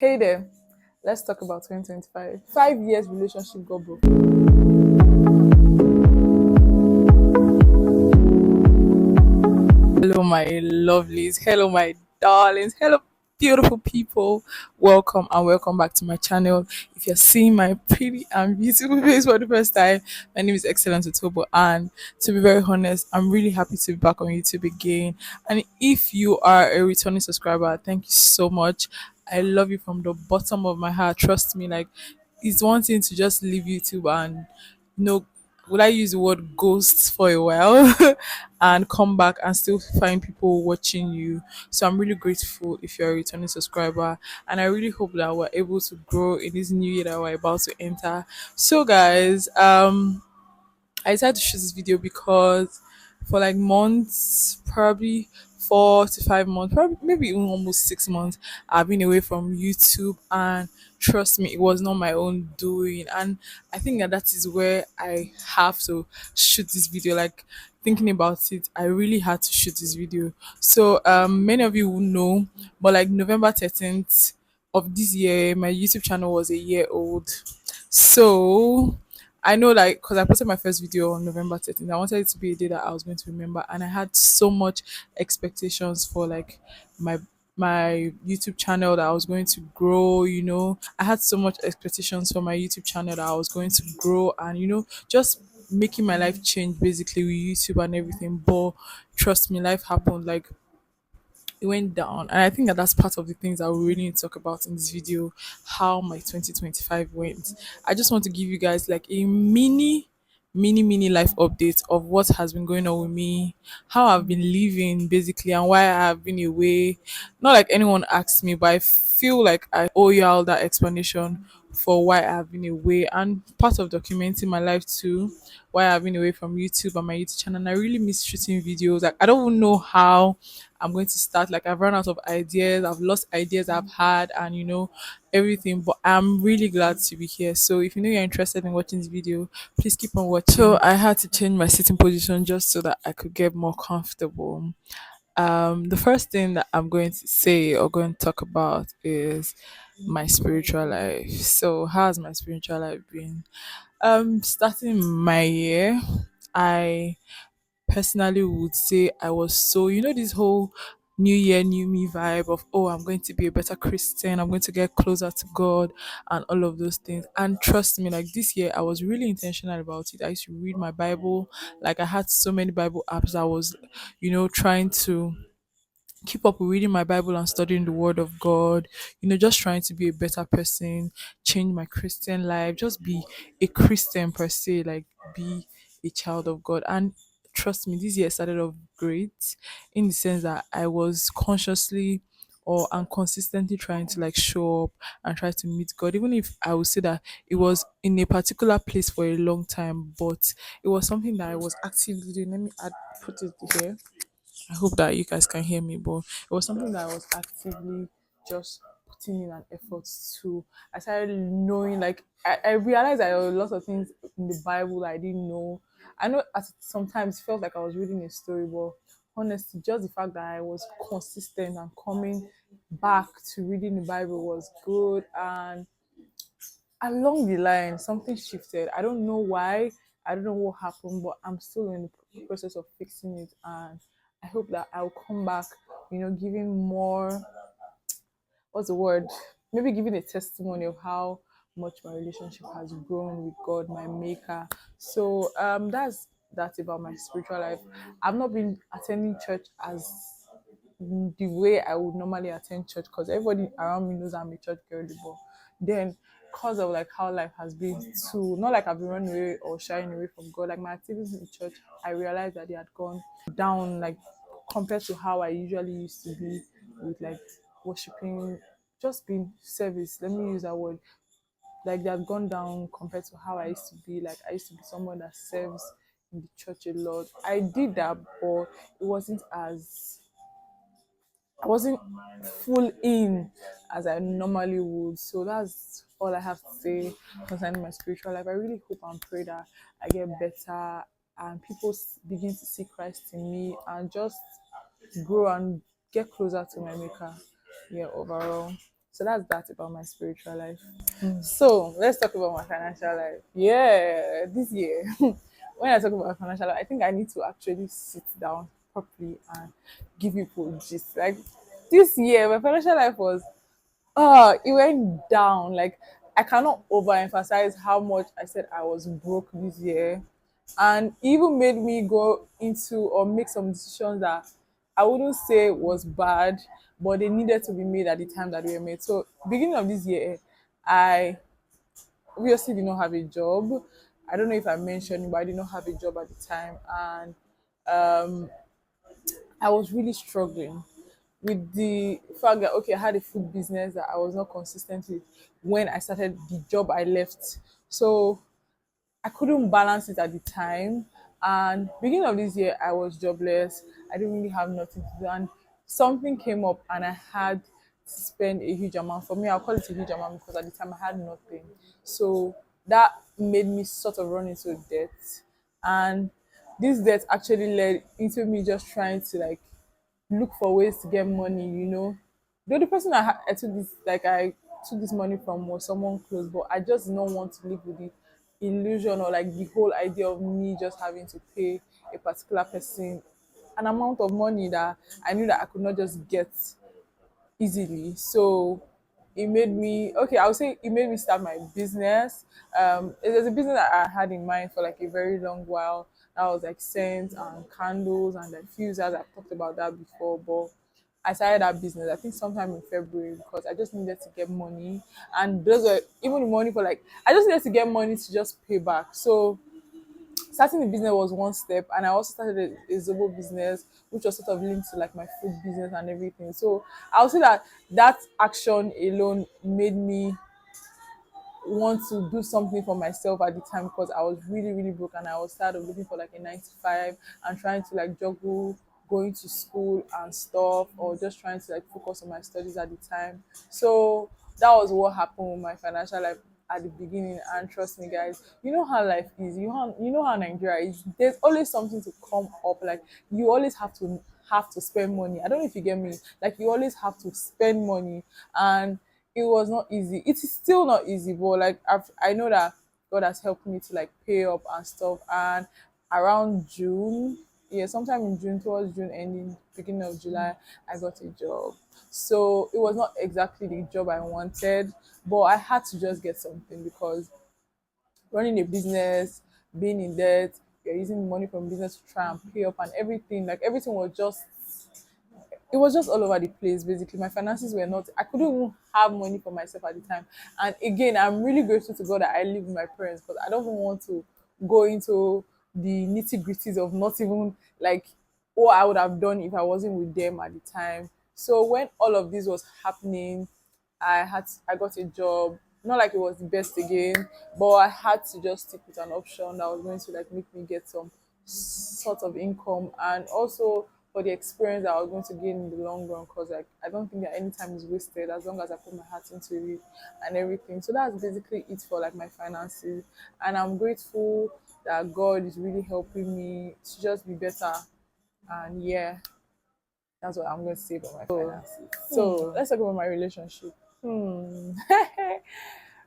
Hey there, let's talk about 2025. 5 years relationship got broke. Hello, my lovelies. Hello, my darlings. Hello, beautiful people. Welcome back to my channel. If you're seeing my pretty and beautiful face for the first time, my name is Excellent Otobo. And to be very honest, I'm really happy to be back on YouTube again. And if you are a returning subscriber, thank you so much. I love you from the bottom of my heart. Trust me, like it's one thing to just leave YouTube and would I use the word ghost for a while and come back and still find people watching you. So I'm really grateful if you're a returning subscriber, and I really hope that we're able to grow in this new year that we're about to enter. So guys, I decided to shoot this video because for like months, probably 4 to 5 months, probably maybe even almost 6 months, I've been away from YouTube, and trust me, it was not my own doing. And I think that is where I have to shoot this video. Like thinking about it, I really had to shoot this video. So many of you will know, but like November 13th of this year, my YouTube channel was a year old. So I know, like, because I posted my first video on November 13th. I wanted it to be a day that I was going to remember, and I had so much expectations for like my my YouTube channel that I was going to grow. I had so much expectations for my YouTube channel that I was going to grow, and just making my life change basically with YouTube and everything. But trust me, life happened. Like it went down, and I think that that's part of the things that we really need to talk about in this video, how my 2025 went. I just want to give you guys like a mini life update of what has been going on with me, how I've been living basically, and why I have been away. Not like anyone asked me, but I feel like I owe y'all that explanation for why I've been away, and part of documenting my life too, why I've been away from YouTube and my YouTube channel. And I really miss shooting videos. Like I don't even know how I'm going to start. Like I've run out of ideas, I've lost ideas I've had, and everything. But I'm really glad to be here. So if you know you're interested in watching this video, please keep on watching. So I had to change my sitting position just so that I could get more comfortable. The first thing that I'm going to say or going to talk about is my spiritual life. So how's my spiritual life been? Starting my year, I personally would say I was so, this whole new year, new me vibe of, oh, I'm going to be a better Christian, I'm going to get closer to God, and all of those things. And trust me, like this year, I was really intentional about it. I used to read my Bible. Like I had so many Bible apps that I was, trying to keep up with reading my Bible and studying the Word of God, just trying to be a better person, change my Christian life, just be a Christian per se, like be a child of God. And trust me, this year started off great in the sense that I was consciously or and consistently trying to like show up and try to meet God, even if I would say that it was in a particular place for a long time, but it was something that I was actively doing. Let me put it here. I hope that you guys can hear me, but it was something that I was actively just putting in an effort to. I started knowing, like, I realized that there were lots of things in the Bible I didn't know. I know at sometimes it felt like I was reading a story, but honestly, just the fact that I was consistent and coming back to reading the Bible was good. And along the line, something shifted. I don't know why. I don't know what happened, but I'm still in the process of fixing it. And I hope that I'll come back, giving more, what's the word? Maybe giving a testimony of how much my relationship has grown with God, my maker. So that's about my spiritual life. I've not been attending church as the way I would normally attend church, because everybody around me knows I'm a church girly. But then, because of like how life has been too, not like I've been running away or shying away from God, like my activities in church, I realized that they had gone down, like compared to how I usually used to be with like worshiping, just being service. Let me use that word. Like they have gone down compared to how I used to be. Like I used to be someone that serves in the church a lot. I did that, but it wasn't as I wasn't full in as I normally would. So that's all I have to say concerning my spiritual life. I really hope and pray that I get better and people begin to see Christ in me and just grow and get closer to my maker. Yeah, overall. So that's that about my spiritual life. So let's talk about my financial life. Yeah, this year, when I talk about financial life, I think I need to actually sit down properly and give people gist. Like this year, my financial life was, it went down. Like I cannot overemphasize how much I said I was broke this year, and it even made me go into or make some decisions that I wouldn't say was bad, but they needed to be made at the time that they were made. So beginning of this year, I obviously did not have a job. I don't know if I mentioned, but I did not have a job at the time, and I was really struggling with the fact that okay, I had a food business that I was not consistent with when I started the job I left. So I couldn't balance it at the time. And beginning of this year, I was jobless. I didn't really have nothing to do. And something came up and I had to spend a huge amount. For me, I'll call it a huge amount because at the time I had nothing. So that made me sort of run into debt. And this debt actually led into me just trying to like look for ways to get money. The only person I took this money from was someone close, but I just did not want to live with the illusion or like the whole idea of me just having to pay a particular person an amount of money that I knew that I could not just get easily. So it made me okay. I would say it made me start my business. There's a business that I had in mind for like a very long while. That was like scents and candles and like diffusers. I've talked about that before, but I started that business I think sometime in February because I just needed to get money, and those were even the money for like I just needed to get money to just pay back. So starting the business was one step, and I also started a Zobo business which was sort of linked to like my food business and everything. So I would say that that action alone made me want to do something for myself at the time because I was really, really broke and I was tired of looking for like a 9 to 5 and trying to like juggle going to school and stuff, or just trying to like focus on my studies at the time. So that was what happened with my financial life at the beginning. And trust me, guys, you know how life is. You know how Nigeria is. There's always something to come up. Like you always have to spend money. I don't know if you get me. Like you always have to spend money, and it was not easy. It is still not easy, but like I know that God has helped me to like pay up and stuff. And around June, yeah, sometime in June, towards June ending, beginning of July, I got a job. So it was not exactly the job I wanted, but I had to just get something because running a business, being in debt, you're using money from business to try and pay up and everything. Like everything was just it was just all over the place. Basically my finances were not, I couldn't even have money for myself at the time. And again, I'm really grateful to God that I live with my parents because I don't even want to go into the nitty gritties of not even like what I would have done if I wasn't with them at the time. So when all of this was happening, I got a job. Not like it was the best again, but I had to just stick with an option that was going to like make me get some sort of income, and also for the experience that I was going to gain in the long run. Because like I don't think that any time is wasted as long as I put my heart into it and everything. So that's basically it for like my finances, and I'm grateful that God is really helping me to just be better. And yeah, that's what I'm going to say about my finances. So let's talk about my relationship.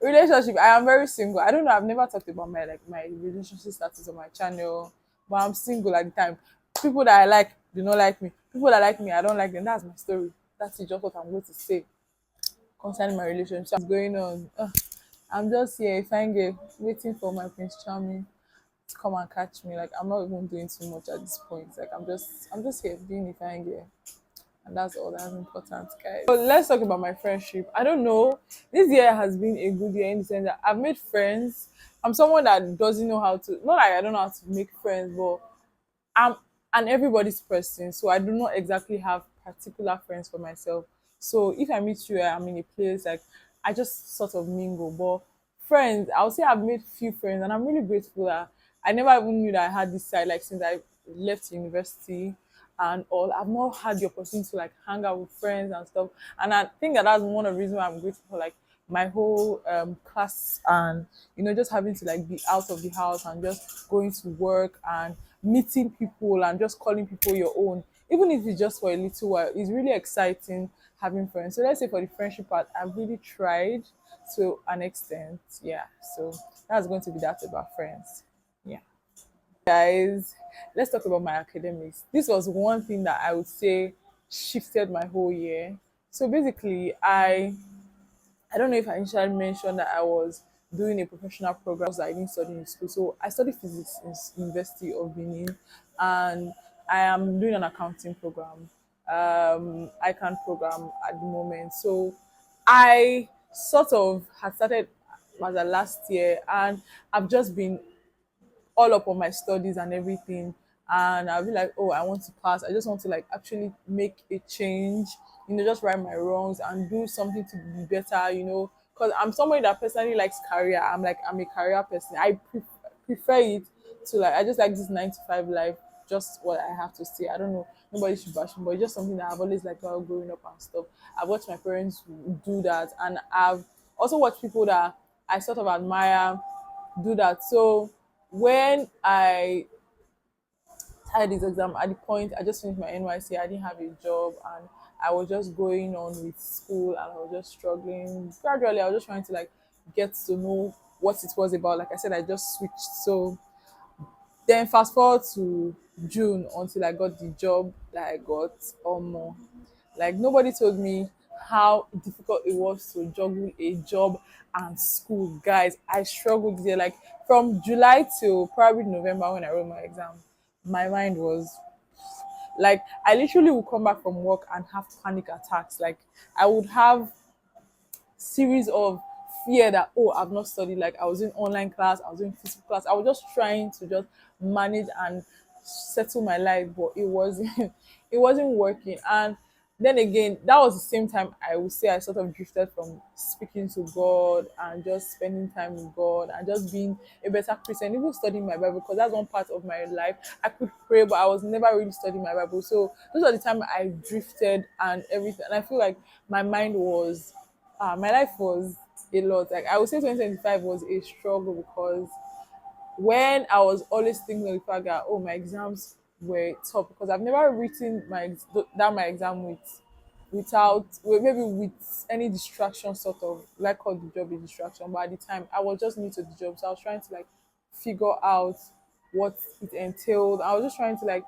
Relationship. I am very single. I don't know. I've never talked about my relationship status on my channel, but I'm single at the time. People that I like do not like me. People that like me, I don't like them. That's my story. That's just what I'm going to say concerning my relationship. What's going on? I'm just here, a fine girl, waiting for my Prince Charming to come and catch me. Like I'm not even doing too much at this point. Like I'm just here being a fine girl. And that's all that's important, guys. So let's talk about my friendship. I don't know. This year has been a good year in the sense that I've made friends. I'm someone that doesn't know how to, not like I don't know how to make friends, but I'm an everybody's person, so I do not exactly have particular friends for myself. So if I meet you, I'm in a place like I just sort of mingle. But friends, I'll say I've made few friends, and I'm really grateful that I never even knew that I had this side. Like since I left university and all, I've not had the opportunity to like hang out with friends and stuff. And I think that that's one of the reasons why I'm grateful for like my whole class, and just having to like be out of the house and just going to work and meeting people and just calling people your own, even if it's just for a little while. It's really exciting having friends. So let's say for the friendship part, I've really tried to an extent. Yeah. So that's going to be that about friends. Yeah. Guys, let's talk about my academics. This was one thing that I would say shifted my whole year. So basically, I don't know if I initially mentioned that I was doing a professional program that I didn't study in school. So I studied physics in University of Benin, and I am doing an accounting program. I can program at the moment. So I sort of had started as a last year, and I've just been all up on my studies and everything. And I'll be like, oh, I want to pass. I just want to like actually make a change, just right my wrongs and do something to be better. Because I'm somebody that personally likes career. I'm a career person. I prefer it to like, I just like this 9 to 5 life, just what I have to say. I don't know, nobody should bash me, but it's just something that I've always liked while growing up and stuff. I've watched my parents do that, and I've also watched people that I sort of admire do that. So when I had this exam, at the point I just finished my NYC, I didn't have a job, and I was just going on with school, and I was just struggling. Gradually, I was just trying to like get to know what it was about. Like I said, I just switched. So then fast forward to June until I got the job that I got or more. Like nobody told me how difficult it was to juggle a job and school. Guys, I struggled there. Like from July till probably November when I wrote my exam, my mind was like I literally would come back from work and have panic attacks. Like I would have series of fear that, oh, I've not studied. Like I was in online class, I was in physical class, I was just trying to just manage and settle my life, but it wasn't it wasn't working. And then again, that was the same time I would say I sort of drifted from speaking to God and just spending time with God and just being a better Christian, even studying my Bible, because that's one part of my life. I could pray, but I was never really studying my Bible. So those are the time I drifted and everything. And I feel like my mind was my life was a lot. Like I would say 2025 was a struggle, because when I was always thinking of the fact that, oh, my exams were tough, because I've never written my exam without, well, maybe with any distraction, sort of like call the job a distraction. But at the time I was just new to the job, so I was trying to like figure out what it entailed. I was just trying to like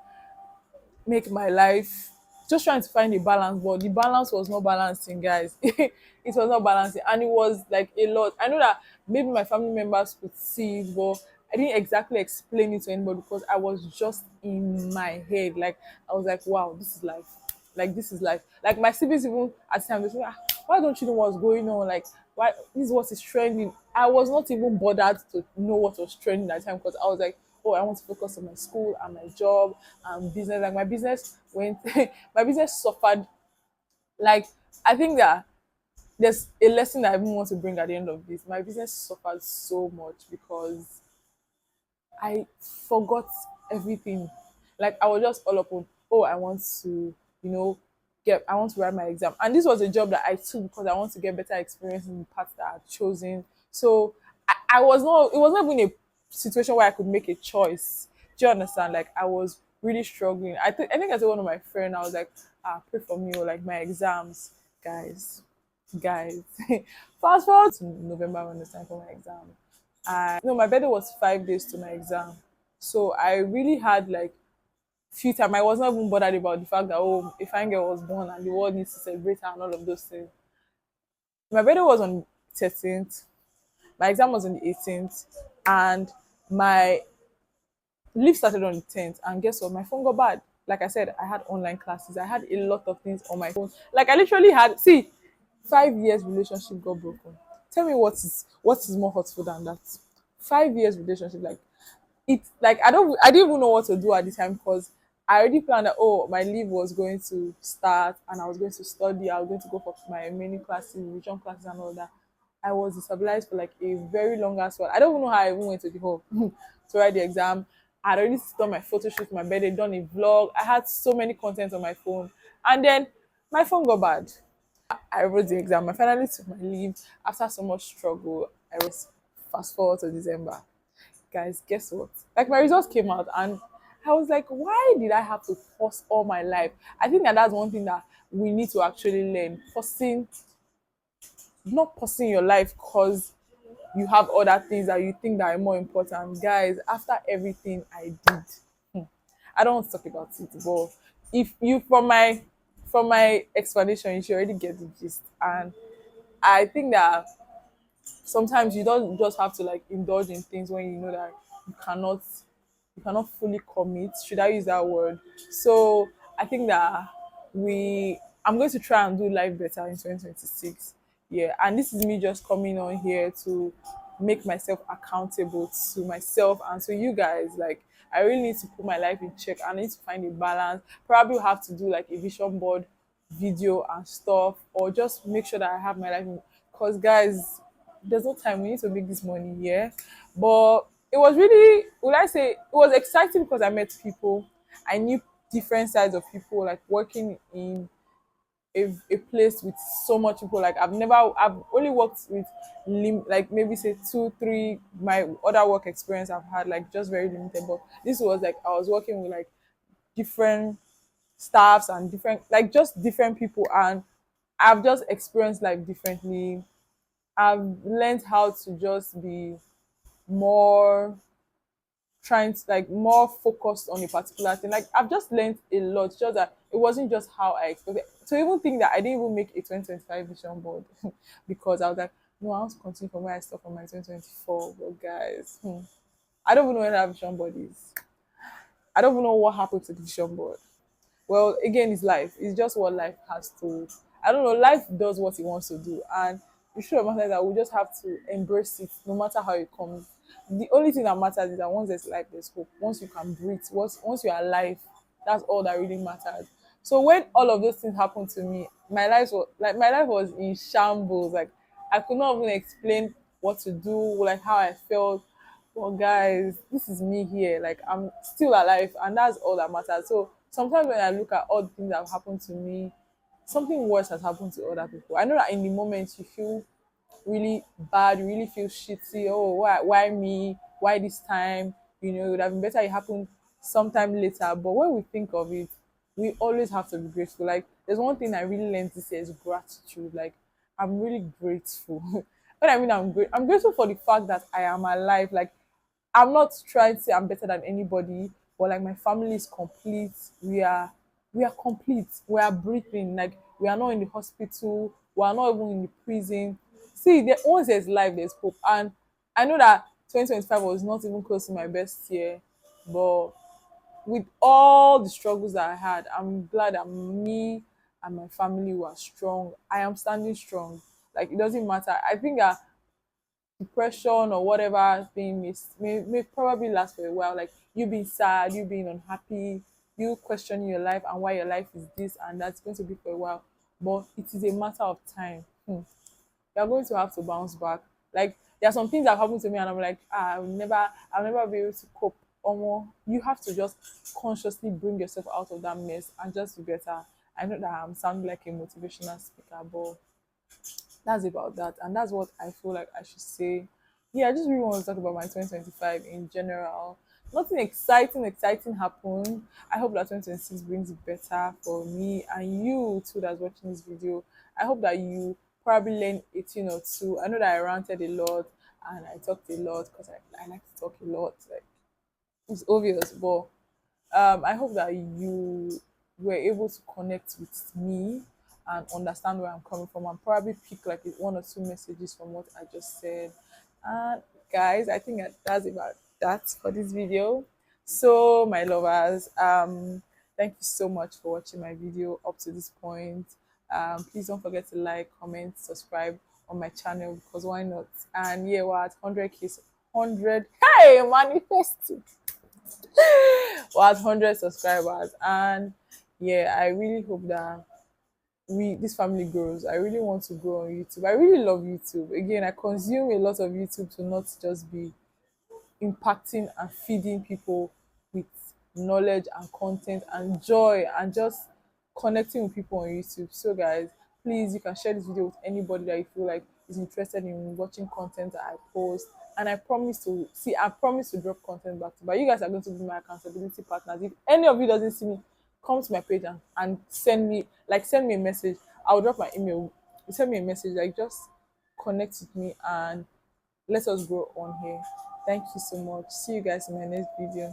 make my life, just trying to find a balance, but the balance was not balancing, guys. It was not balancing, and it was like a lot. I know that maybe my family members could see it, but I didn't exactly explain it to anybody because I was just in my head. Like I was like, wow, this is life. Like this is life. Like my siblings even at the time they say, why don't you know what's going on? Like why this is what is trending? I was not even bothered to know what was trending at the time, because I was like, oh, I want to focus on my school and my job and business. Like my business went, my business suffered. Like I think that there's a lesson that I even want to bring at the end of this. My business suffered so much because I forgot everything. Like I was just all up on, oh, I want to, you know, I want to write my exam. And this was a job that I took because I want to get better experience in the path that I've chosen. So I was not, it was not even a situation where I could make a choice. Do you understand? Like I was really struggling. I think I told one of my friends, I was like, pray for me, or like my exams, guys. Fast forward to November when it's time for my exam. No, my birthday was 5 days to my exam. So I really had like few time. I was not even bothered about the fact that, oh, a fine girl was born and the world needs to celebrate her and all of those things. My birthday was on 13th. My exam was on the 18th, and my leave started on the 10th. And guess what? My phone got bad. Like I said, I had online classes. I had a lot of things on my phone. Like I literally had, see, 5 years relationship got broken. Tell me what is more hurtful than that? 5 years relationship, like it, like I didn't even know what to do at the time, because I already planned that, oh, my leave was going to start and I was going to study, I was going to go for my many classes, revision classes and all that. I was destabilized for like a very long ass while. I don't even know how I even went to the hall to write the exam. I'd already done my photo shoot for my birthday, done a vlog. I had so many content on my phone. And then my phone got bad. I wrote the exam. I finally took my leave after so much struggle. I was fast forward to December. Guys, guess what? Like my results came out, and I was like, why did I have to pause all my life? I think that that's one thing that we need to actually learn. Not pausing your life because you have other things that you think that are more important. Guys, after everything I did, hmm, I don't want to talk about it, but if you from my explanation, you should already get the gist. And I think that sometimes you don't just have to like indulge in things when you know that you cannot you cannot fully commit. Should I use that word? So I think that I'm going to try and do life better in 2026. Yeah, and this is me just coming on here to make myself accountable to myself and to you guys. Like, I really need to put my life in check. I need to find a balance. Probably have to do like a vision board video and stuff, or just make sure that I have my life in. Because guys, there's no time. We need to make this money, yeah. But it was really, would I say, it was exciting because I met people. I knew different sides of people, like working in a place with so much people. Like I've only worked with like maybe say two, three. My other work experience I've had like just very limited. But this was like I was working with like different staffs and different, like just different people, and I've just experienced life differently. I've learned how to just be more trying to like more focused on a particular thing. Like I've just learned a lot. Just that it wasn't just how I expected. To even think that I didn't even make a 2025 vision board because I was like, no, I want to continue from where I stopped from my 2024. But guys, I don't even know where that vision board is. I don't even know what happened to the vision board. Well, again, it's life. It's just what life has to. I don't know. Life does what it wants to do, and the truth of the matter is that we just have to embrace it, no matter how it comes. The only thing that matters is that once there's life, there's hope. Once you can breathe, once you're alive, that's all that really matters. So when all of those things happened to me, my life was in shambles. Like I could not even explain what to do, like how I felt. Well, guys, this is me here. Like I'm still alive, and that's all that matters. So sometimes when I look at all the things that have happened to me, something worse has happened to other people. I know that in the moment you feel really bad, you really feel shitty. Oh, why me? Why this time? You know, it would have been better it happened sometime later. But when we think of it, we always have to be grateful. Like there's one thing I really learned this year is gratitude. Like I'm really grateful. When I mean I'm grateful for the fact that I am alive. Like I'm not trying to say I'm better than anybody, but like my family is complete. We are complete. We are breathing. Like we are not in the hospital. We are not even in the prison. See, once there's life, there's hope. And I know that 2025 was not even close to my best year, but with all the struggles that I had, I'm glad that me and my family were strong. I am standing strong. Like it doesn't matter. I think that depression or whatever thing may probably last for a while. Like you being sad, you being unhappy, you questioning your life and why your life is this and that's going to be for a while. But it is a matter of time. You're going to have to bounce back. Like there are some things that happen to me and I'm like, I'll never be able to cope. Or more, you have to just consciously bring yourself out of that mess and just be better. I know that I'm sounding like a motivational speaker, but that's about that. And that's what I feel like I should say. Yeah, I just really want to talk about my 2025 in general. Nothing exciting happened. I hope that 2026 brings it better for me and you too that's watching this video. I hope that you probably learn a thing or two. I know that I ranted a lot and I talked a lot because I like to talk a lot. Like it's obvious, but I hope that you were able to connect with me and understand where I'm coming from and probably pick like one or two messages from what I just said. And guys, I think that's about that for this video. So my lovers, thank you so much for watching my video up to this point. Please don't forget to like, comment, subscribe on my channel because why not? And yeah, we're at 100k, 100. Hey, manifesting. We're at 100 subscribers, and yeah, I really hope that this family grows. I really want to grow on YouTube. I really love YouTube. Again, I consume a lot of YouTube to not just be impacting and feeding people with knowledge and content and joy and just connecting with people on YouTube. So guys, please you can share this video with anybody that you feel like is interested in watching content that I post. And I promise to drop content back to, but you guys are going to be my accountability partners. If any of you doesn't see me come to my page and send me a message. I'll drop my email. You send me a message, like just connect with me and let us grow on here. Thank you so much. See you guys in my next video.